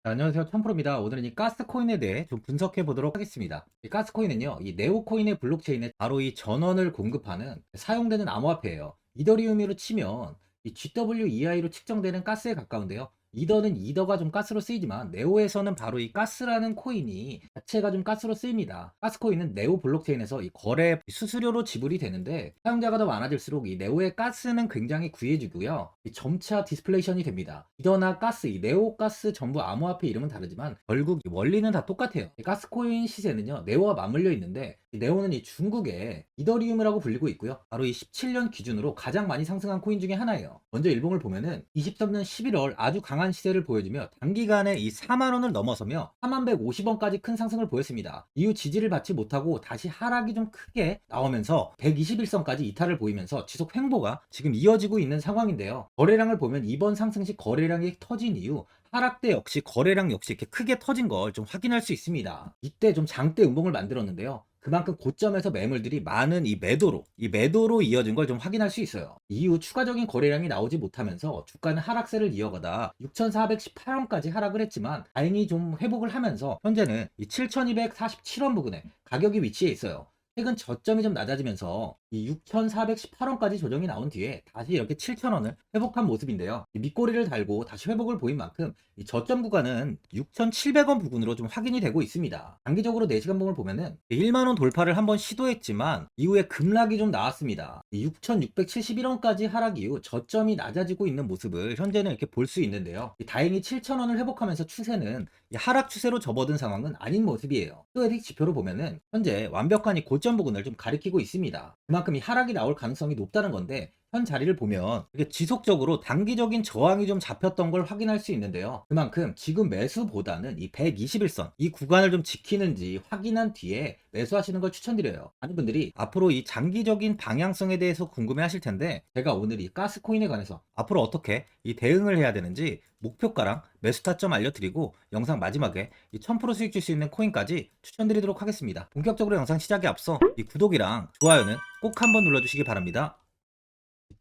자, 안녕하세요. 천프로입니다. 오늘은 이 가스코인에 대해 좀 분석해 보도록 하겠습니다. 이 가스코인은요, 이 네오코인의 블록체인에 바로 이 전원을 공급하는 사용되는 암호화폐예요. 이더리움으로 치면 이 GWEI로 측정되는 가스에 가까운데요. 이더는 이더가 좀 가스로 쓰이지만 네오에서는 바로 이 가스라는 코인이 자체가 좀 가스로 쓰입니다. 가스코인은 네오 블록체인에서 이 거래 수수료로 지불이 되는데 사용자가 더 많아질수록 이 네오의 가스는 굉장히 귀해지고요. 이 점차 디스플레이션이 됩니다. 이더나 가스, 이 네오 가스 전부 암호화폐 이름은 다르지만 결국 이 원리는 다 똑같아요. 이 가스코인 시세는요 네오와 맞물려 있는데 이 네오는 이 중국의 이더리움이라고 불리고 있고요. 바로 이 17년 기준으로 가장 많이 상승한 코인 중에 하나예요. 먼저 일봉을 보면은 23년 11월 아주 강한 시세를 보여주며 단기간에 이 4만 원을 넘어서며 4150원까지 큰 상승을 보였습니다. 이후 지지를 받지 못하고 다시 하락이 좀 크게 나오면서 121선까지 이탈을 보이면서 지속 횡보가 지금 이어지고 있는 상황인데요. 거래량을 보면 이번 상승 시 거래량이 터진 이후 하락 때 역시 거래량 역시 이렇게 크게 터진 걸 좀 확인할 수 있습니다. 이때 좀 장대 음봉을 만들었는데요. 그만큼 고점에서 매물들이 많은 이 매도로 이어진 걸 좀 확인할 수 있어요. 이후 추가적인 거래량이 나오지 못하면서 주가는 하락세를 이어가다 6,418원까지 하락을 했지만 다행히 좀 회복을 하면서 현재는 이 7,247원 부근에 가격이 위치해 있어요. 최근 저점이 좀 낮아지면서 이 6,418원까지 조정이 나온 뒤에 다시 이렇게 7,000원을 회복한 모습인데요. 이 밑꼬리를 달고 다시 회복을 보인 만큼 이 저점 구간은 6,700원 부근으로 좀 확인이 되고 있습니다. 단기적으로 4시간 봉을 보면은 1만원 돌파를 한번 시도했지만 이후에 급락이 좀 나왔습니다. 6,671원까지 하락 이후 저점이 낮아지고 있는 모습을 현재는 이렇게 볼 수 있는데요. 다행히 7,000원을 회복하면서 추세는 하락 추세로 접어든 상황은 아닌 모습이에요. 스토에틱 지표로 보면은 현재 완벽한 이 고점 부근을 좀 가리키고 있습니다. 그만큼 이 하락이 나올 가능성이 높다는 건데 현 자리를 보면 이게 지속적으로 단기적인 저항이 좀 잡혔던 걸 확인할 수 있는데요. 그만큼 지금 매수보다는 이 121선 이 구간을 좀 지키는지 확인한 뒤에 매수하시는 걸 추천드려요. 많은 분들이 앞으로 이 장기적인 방향성에 대해서 궁금해 하실 텐데 제가 오늘 이 가스코인에 관해서 앞으로 어떻게 이 대응을 해야 되는지 목표가랑 매수 타점 알려드리고 영상 마지막에 이 1000% 수익 줄 수 있는 코인까지 추천드리도록 하겠습니다. 본격적으로 영상 시작에 앞서 이 구독이랑 좋아요는 꼭 한번 눌러주시기 바랍니다.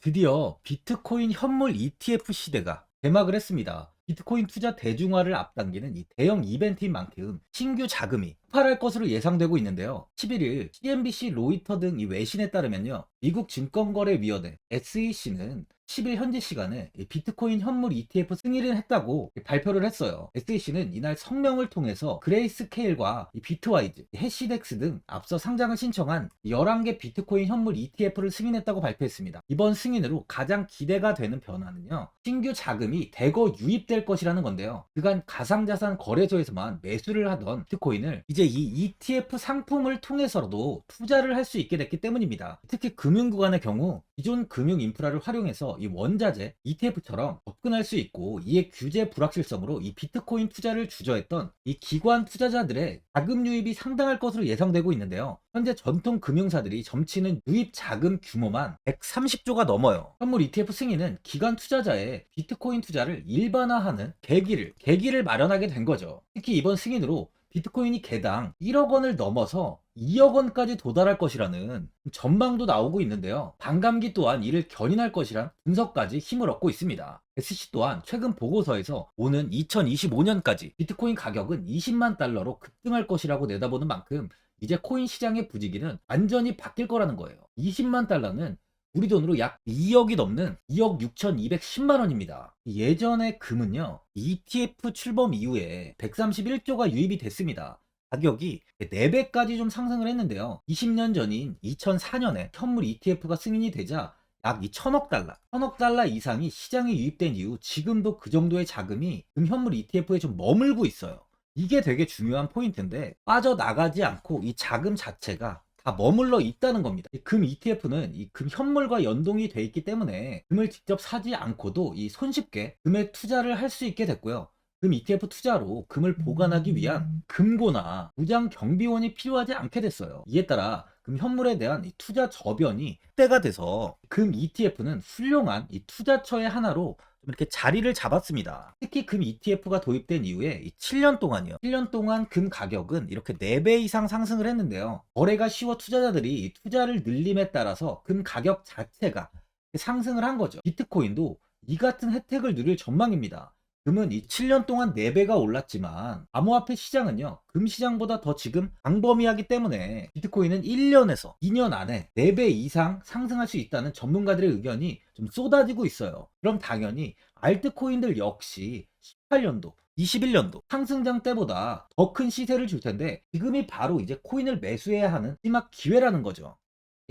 드디어 비트코인 현물 ETF 시대가 개막을 했습니다. 비트코인 투자 대중화를 앞당기는 이 대형 이벤트인 만큼 신규 자금이 폭발할 것으로 예상되고 있는데요. 11일 CNBC, 로이터 등 이 외신에 따르면요. 미국 증권거래위원회 SEC는 10일 현지 시간에 비트코인 현물 ETF 승인을 했다고 발표를 했어요. SEC는 이날 성명을 통해서 그레이스케일과 비트와이즈, 해시덱스 등 앞서 상장을 신청한 11개 비트코인 현물 ETF를 승인했다고 발표했습니다. 이번 승인으로 가장 기대가 되는 변화는요. 신규 자금이 대거 유입될 것이라는 건데요. 그간 가상자산 거래소에서만 매수를 하던 비트코인을 이제 이 ETF 상품을 통해서도 투자를 할 수 있게 됐기 때문입니다. 특히 금융구간의 경우 기존 금융 인프라를 활용해서 이 원자재 ETF처럼 접근할 수 있고 이에 규제 불확실성으로 이 비트코인 투자를 주저했던 이 기관 투자자들의 자금 유입이 상당할 것으로 예상되고 있는데요. 현재 전통 금융사들이 점치는 유입 자금 규모만 130조가 넘어요. 현물 ETF 승인은 기관 투자자의 비트코인 투자를 일반화하는 계기를 마련하게 된 거죠. 특히 이번 승인으로 비트코인이 개당 1억 원을 넘어서 2억 원까지 도달할 것이라는 전망도 나오고 있는데요. 반감기 또한 이를 견인할 것이란 분석까지 힘을 얻고 있습니다. SC 또한 최근 보고서에서 오는 2025년까지 비트코인 가격은 20만 달러로 급등할 것이라고 내다보는 만큼 이제 코인 시장의 부지기는 완전히 바뀔 거라는 거예요. 20만 달러는 우리 돈으로 약 2억이 넘는 2억 6,210만 원입니다. 예전의 금은요, ETF 출범 이후에 131조가 유입이 됐습니다. 가격이 4배까지 좀 상승을 했는데요. 20년 전인 2004년에 현물 ETF가 승인이 되자 약 2천억 달러, 1천억 달러 이상이 시장에 유입된 이후 지금도 그 정도의 자금이 금현물 ETF에 좀 머물고 있어요. 이게 되게 중요한 포인트인데 빠져나가지 않고 이 자금 자체가 다 머물러 있다는 겁니다. 금 ETF는 이 금 현물과 연동이 돼 있기 때문에 금을 직접 사지 않고도 이 손쉽게 금에 투자를 할 수 있게 됐고요. 금 ETF 투자로 금을 보관하기 위한 금고나 무장 경비원이 필요하지 않게 됐어요. 이에 따라 금 현물에 대한 이 투자 저변이 확대가 돼서 금 ETF는 훌륭한 이 투자처의 하나로 이렇게 자리를 잡았습니다. 특히 금 ETF가 도입된 이후에 7년 동안이요. 7년 동안 금 가격은 이렇게 4배 이상 상승을 했는데요. 거래가 쉬워 투자자들이 투자를 늘림에 따라서 금 가격 자체가 상승을 한 거죠. 비트코인도 이 같은 혜택을 누릴 전망입니다. 금은 이 7년 동안 4배가 올랐지만 암호화폐 시장은요, 금 시장보다 더 지금 광범위하기 때문에 비트코인은 1년에서 2년 안에 4배 이상 상승할 수 있다는 전문가들의 의견이 좀 쏟아지고 있어요. 그럼 당연히 알트코인들 역시 18년도 21년도 상승장 때보다 더 큰 시세를 줄 텐데, 지금이 바로 이제 코인을 매수해야 하는 마지막 기회라는 거죠.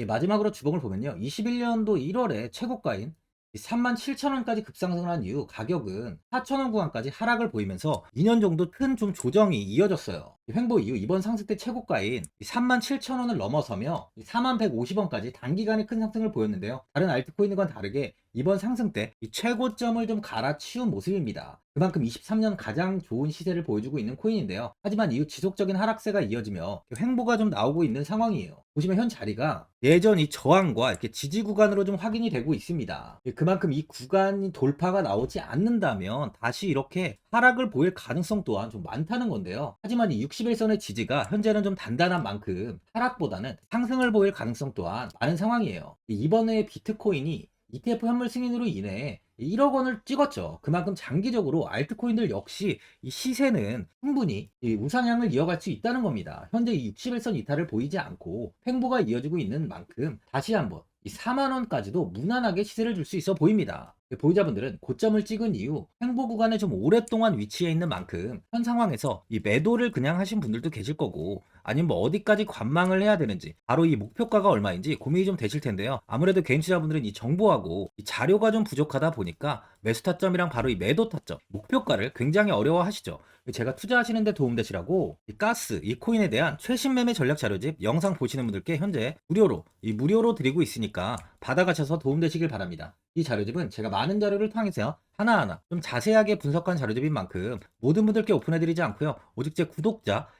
마지막으로 주봉을 보면요, 21년도 1월에 최고가인 37,000원까지 급상승을 한 이후 가격은 4,000원 구간까지 하락을 보이면서 2년 정도 큰 좀 조정이 이어졌어요. 횡보 이후 이번 상승 때 최고가인 37,000원을 넘어서며 4150원까지 단기간에 큰 상승을 보였는데요. 다른 알트코인과는 다르게 이번 상승 때 이 최고점을 좀 갈아치운 모습입니다. 그만큼 23년 가장 좋은 시세를 보여주고 있는 코인인데요. 하지만 이후 지속적인 하락세가 이어지며 횡보가 좀 나오고 있는 상황이에요. 보시면 현 자리가 예전 이 저항과 이렇게 지지 구간으로 좀 확인이 되고 있습니다. 그만큼 이 구간이 돌파가 나오지 않는다면 다시 이렇게 하락을 보일 가능성 또한 좀 많다는 건데요. 하지만 이 60일선의 지지가 현재는 좀 단단한 만큼 하락보다는 상승을 보일 가능성 또한 많은 상황이에요. 이번에 비트코인이 ETF 현물 승인으로 인해 1억 원을 찍었죠. 그만큼 장기적으로 알트코인들 역시 이 시세는 충분히 이 우상향을 이어갈 수 있다는 겁니다. 현재 이 60일선 이탈을 보이지 않고 횡보가 이어지고 있는 만큼 다시 한번 이 4만 원까지도 무난하게 시세를 줄 수 있어 보입니다. 보유자분들은 고점을 찍은 이후 횡보 구간에 좀 오랫동안 위치해 있는 만큼 현 상황에서 이 매도를 그냥 하신 분들도 계실 거고, 아니면 뭐 어디까지 관망을 해야 되는지, 바로 이 목표가가 얼마인지 고민이 좀 되실 텐데요. 아무래도 개인 투자분들은 이 정보하고 이 자료가 좀 부족하다 보니까 매수 타점이랑 바로 이 매도 타점, 목표가를 굉장히 어려워하시죠. 제가 투자하시는데 도움되시라고 이 가스, 이 코인에 대한 최신 매매 전략 자료집 영상 보시는 분들께 현재 무료로 드리고 있으니까 받아가셔서 도움되시길 바랍니다. 이 자료집은 제가 많은 자료를 통해서 하나하나 좀 자세하게 분석한 자료집인 만큼 모든 분들께 오픈해드리지 않고요. 오직 제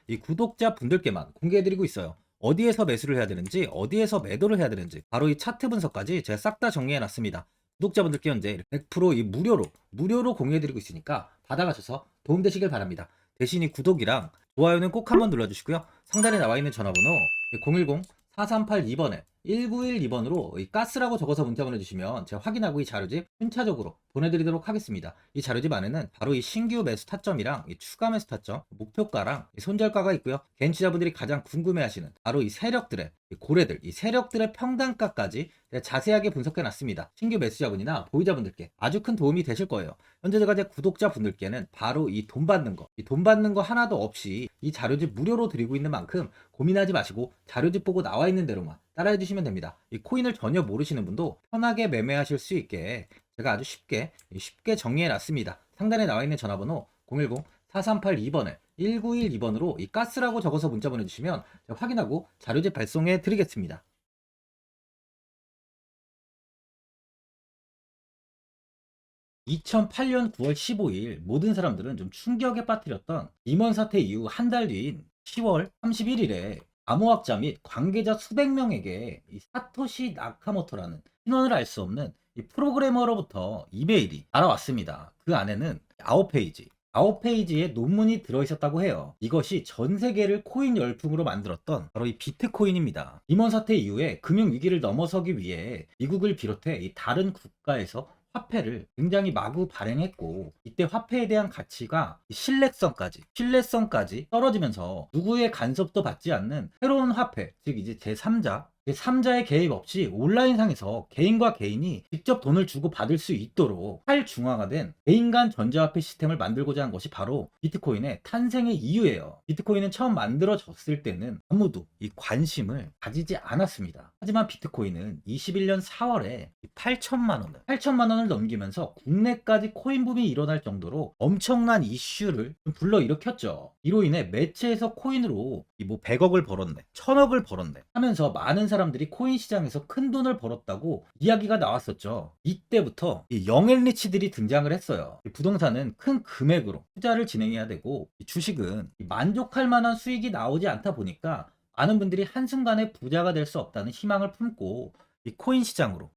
이 구독자 분들께만 공개해드리고 있어요. 어디에서 매수를 해야 되는지, 어디에서 매도를 해야 되는지, 바로 이 차트 분석까지 제가 싹 다 정리해놨습니다. 구독자분들께 현재 100% 이 무료로 공유해드리고 있으니까 받아가셔서 도움되시길 바랍니다. 대신 이 구독이랑 좋아요는 꼭 한번 눌러주시고요. 상단에 나와 있는 전화번호 010-4382번에 1912번으로 이 가스라고 적어서 문자 보내주시면 제가 확인하고 이 자료집 순차적으로 보내드리도록 하겠습니다. 이 자료집 안에는 바로 이 신규 매수 타점이랑 이 추가 매수 타점, 목표가랑 이 손절가가 있고요. 개인 투자분들이 가장 궁금해하시는 바로 이 세력들의 이 세력들의 평단가까지 자세하게 분석해 놨습니다. 신규 매수자분이나 보유자분들께 아주 큰 도움이 되실 거예요. 현재 제가 제 구독자분들께는 바로 이 돈 받는 거 하나도 없이 이 자료집 무료로 드리고 있는 만큼 고민하지 마시고 자료집 보고 나와 있는 대로만 따라해 주시면 됩니다. 이 코인을 전혀 모르시는 분도 편하게 매매하실 수 있게 제가 아주 쉽게 정리해 놨습니다. 상단에 나와 있는 전화번호 010-4382번에 1912번으로 이 가스라고 적어서 문자 보내주시면 제가 확인하고 자료집 발송해 드리겠습니다. 2008년 9월 15일 모든 사람들은 좀 충격에 빠뜨렸던 리먼 사태 이후 한 달 뒤인 10월 31일에 암호학자 및 관계자 수백 명에게 이 사토시 나카모토라는 신원을 알 수 없는 이 프로그래머로부터 이메일이 알아왔습니다. 그 안에는 9페이지의 논문이 들어있었다고 해요. 이것이 전 세계를 코인 열풍으로 만들었던 바로 이 비트코인입니다. 리먼 사태 이후에 금융 위기를 넘어서기 위해 미국을 비롯해 이 다른 국가에서 화폐를 굉장히 마구 발행했고, 이때 화폐에 대한 가치가 신뢰성까지 떨어지면서 누구의 간섭도 받지 않는 새로운 화폐, 즉 이제 제3자의 개입 없이 온라인상에서 개인과 개인이 직접 돈을 주고 받을 수 있도록 탈중앙화된 개인 간 전자화폐 시스템을 만들고자 한 것이 바로 비트코인의 탄생의 이유예요. 비트코인은 처음 만들어졌을 때는 아무도 이 관심을 가지지 않았습니다. 하지만 비트코인은 21년 4월에 8천만 원을 넘기면서 국내까지 코인 붐이 일어날 정도로 엄청난 이슈를 불러일으켰죠. 이로 인해 매체에서 코인으로 뭐 100억을 벌었네, 1000억을 벌었네 하면서 많은 사람들이 코인 시장에서 큰 돈을 벌었다고 이야기가 나왔었죠. 이때부터 이 영앤리치들이 등장을 했어요. 부동산은 큰 금액으로 투자를 진행해야 되고, 주식은 만족할 만한 수익이 나오지 않다 보니까 많은 분들이 한순간에 부자가 될 수 없다는 희망을 품고 이 코인 시장으로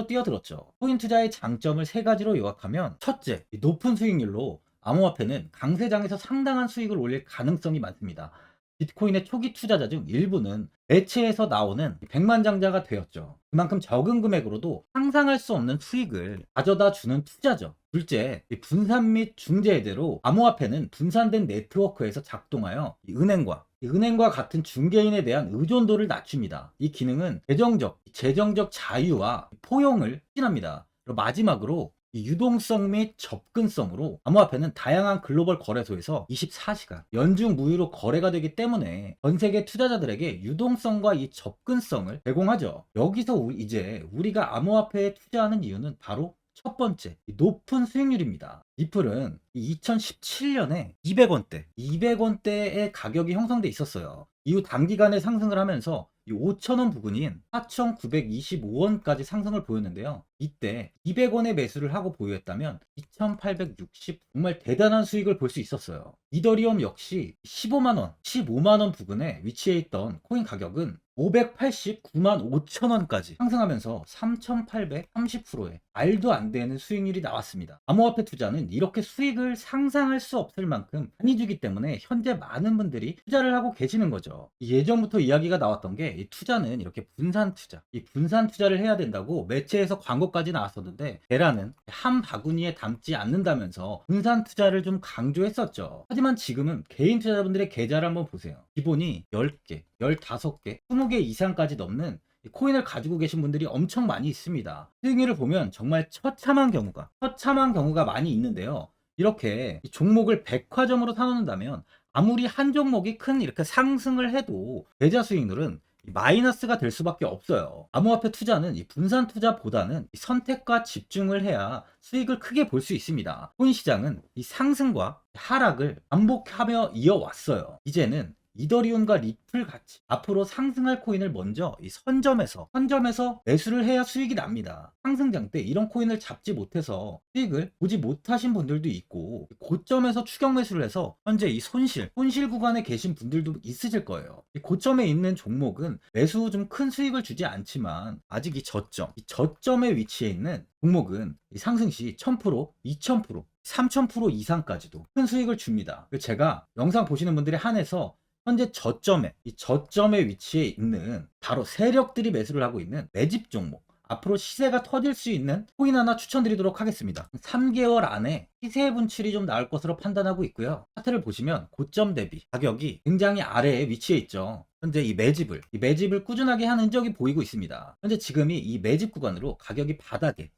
뛰어들었죠. 코인 투자의 장점을 세 가지로 요약하면, 첫째, 높은 수익률로 암호화폐는 강세장에서 상당한 수익을 올릴 가능성이 많습니다. 비트코인의 초기 투자자 중 일부는 매체에서 나오는 백만장자가 되었죠. 그만큼 적은 금액으로도 상상할 수 없는 수익을 가져다 주는 투자죠. 둘째, 이 분산 및 중재 해제로 암호화폐는 분산된 네트워크에서 작동하여 이 은행과 같은 중개인에 대한 의존도를 낮춥니다. 이 기능은 재정적 자유와 포용을 추진합니다. 그리고 마지막으로 이 유동성 및 접근성으로 암호화폐는 다양한 글로벌 거래소에서 24시간 연중 무휴로 거래가 되기 때문에 전 세계 투자자들에게 유동성과 이 접근성을 제공하죠. 여기서 이제 우리가 암호화폐에 투자하는 이유는 바로 첫 번째, 높은 수익률입니다. 리플은 2017년에 200원대의 가격이 형성돼 있었어요. 이후 단기간에 상승을 하면서 이 5,000원 부근인 4,925원까지 상승을 보였는데요. 이때 200원에 매수를 하고 보유했다면 2,860 정말 대단한 수익을 볼 수 있었어요. 이더리움 역시 15만원 부근에 위치해 있던 코인 가격은 589만 5천원까지 상승하면서 3,830%의 말도 안 되는 수익률이 나왔습니다. 암호화폐 투자는 이렇게 수익을 상상할 수 없을 만큼 많이 주기 때문에 현재 많은 분들이 투자를 하고 계시는 거죠. 예전부터 이야기가 나왔던 게 이 투자는 이렇게 이 분산 투자를 해야 된다고 매체에서 광고까지 나왔었는데 테라는 한 바구니에 담지 않는다면서 분산 투자를 좀 강조했었죠. 하지만 지금은 개인 투자자분들의 계좌를 한번 보세요. 기본이 10개, 15개, 20개 이상까지 넘는 코인을 가지고 계신 분들이 엄청 많이 있습니다. 수익률을 보면 정말 처참한 경우가 많이 있는데요. 이렇게 종목을 백화점으로 사놓는다면 아무리 한 종목이 큰 이렇게 상승을 해도 계좌 수익률은 마이너스가 될 수밖에 없어요. 암호화폐 투자는 이 분산 투자보다는 이 선택과 집중을 해야 수익을 크게 볼 수 있습니다. 코인 시장은 이 상승과 하락을 반복하며 이어왔어요. 이제는 이더리움과 리플 같이 앞으로 상승할 코인을 먼저 이 선점에서 매수를 해야 수익이 납니다. 상승장 때 이런 코인을 잡지 못해서 수익을 보지 못하신 분들도 있고, 고점에서 추격 매수를 해서 현재 이 손실 구간에 계신 분들도 있으실 거예요. 이 고점에 있는 종목은 매수 후 좀 큰 수익을 주지 않지만 아직 이 저점에 위치해 있는 종목은 이 상승 시 1000%, 2000%, 3000% 이상까지도 큰 수익을 줍니다. 제가 영상 보시는 분들에 한해서 현재 저점에 위치해 있는 바로 세력들이 매수를 하고 있는 매집 종목, 앞으로 시세가 터질 수 있는 코인 하나 추천드리도록 하겠습니다. 3개월 안에 시세 분출이 좀 나올 것으로 판단하고 있고요. 차트를 보시면 고점 대비 가격이 굉장히 아래에 위치해 있죠. 현재 이 매집을 꾸준하게 한 흔적이 보이고 있습니다. 현재 지금이 이 매집 구간으로 가격이 바닥에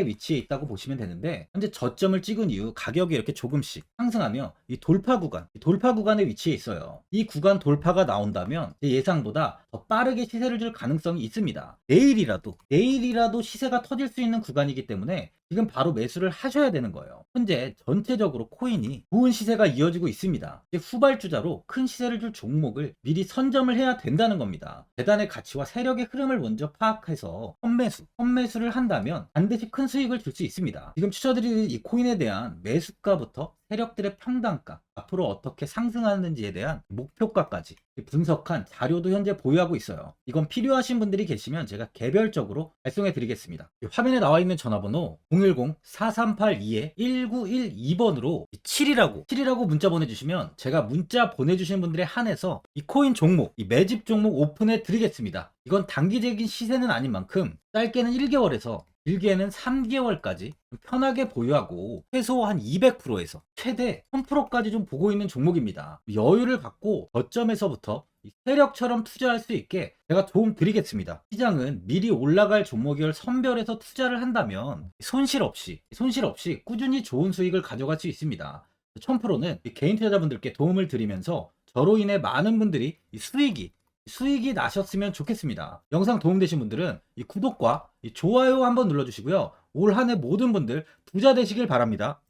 위치해 있다고 보시면 되는데, 현재 저점을 찍은 이후 가격이 이렇게 조금씩 상승하며 이 돌파 구간에 위치해 있어요. 이 구간 돌파가 나온다면 제 예상보다 더 빠르게 시세를 줄 가능성이 있습니다. 내일이라도 시세가 터질 수 있는 구간이기 때문에 지금 바로 매수를 하셔야 되는 거예요. 현재 전체적으로 코인이 좋은 시세가 이어지고 있습니다. 후발주자로 큰 시세를 줄 종목을 미리 선점을 해야 된다는 겁니다. 재단의 가치와 세력의 흐름을 먼저 파악해서 선매수를 한다면 반드시 큰 수익을 줄 수 있습니다. 지금 추천드리는 이 코인에 대한 매수가부터 세력들의 평단가, 앞으로 어떻게 상승하는지에 대한 목표가까지 분석한 자료도 현재 보유하고 있어요. 이건 필요하신 분들이 계시면 제가 개별적으로 발송해 드리겠습니다. 화면에 나와 있는 전화번호 010-4382-1912번으로 7이라고 문자 보내주시면 제가 문자 보내주시는 분들에 한해서 이 코인 종목, 이 매집 종목 오픈해 드리겠습니다. 이건 단기적인 시세는 아닌 만큼 짧게는 1개월에서 길게는 3개월까지 편하게 보유하고 최소 한 200%에서 최대 1000%까지 좀 보고 있는 종목입니다. 여유를 갖고 저점에서부터 세력처럼 투자할 수 있게 제가 도움 드리겠습니다. 시장은 미리 올라갈 종목을 선별해서 투자를 한다면 손실 없이 꾸준히 좋은 수익을 가져갈 수 있습니다. 1000%는 개인 투자자분들께 도움을 드리면서 저로 인해 많은 분들이 수익이 나셨으면 좋겠습니다. 영상 도움되신 분들은 이 구독과 이 좋아요 한번 눌러주시고요. 올 한 해 모든 분들 부자 되시길 바랍니다.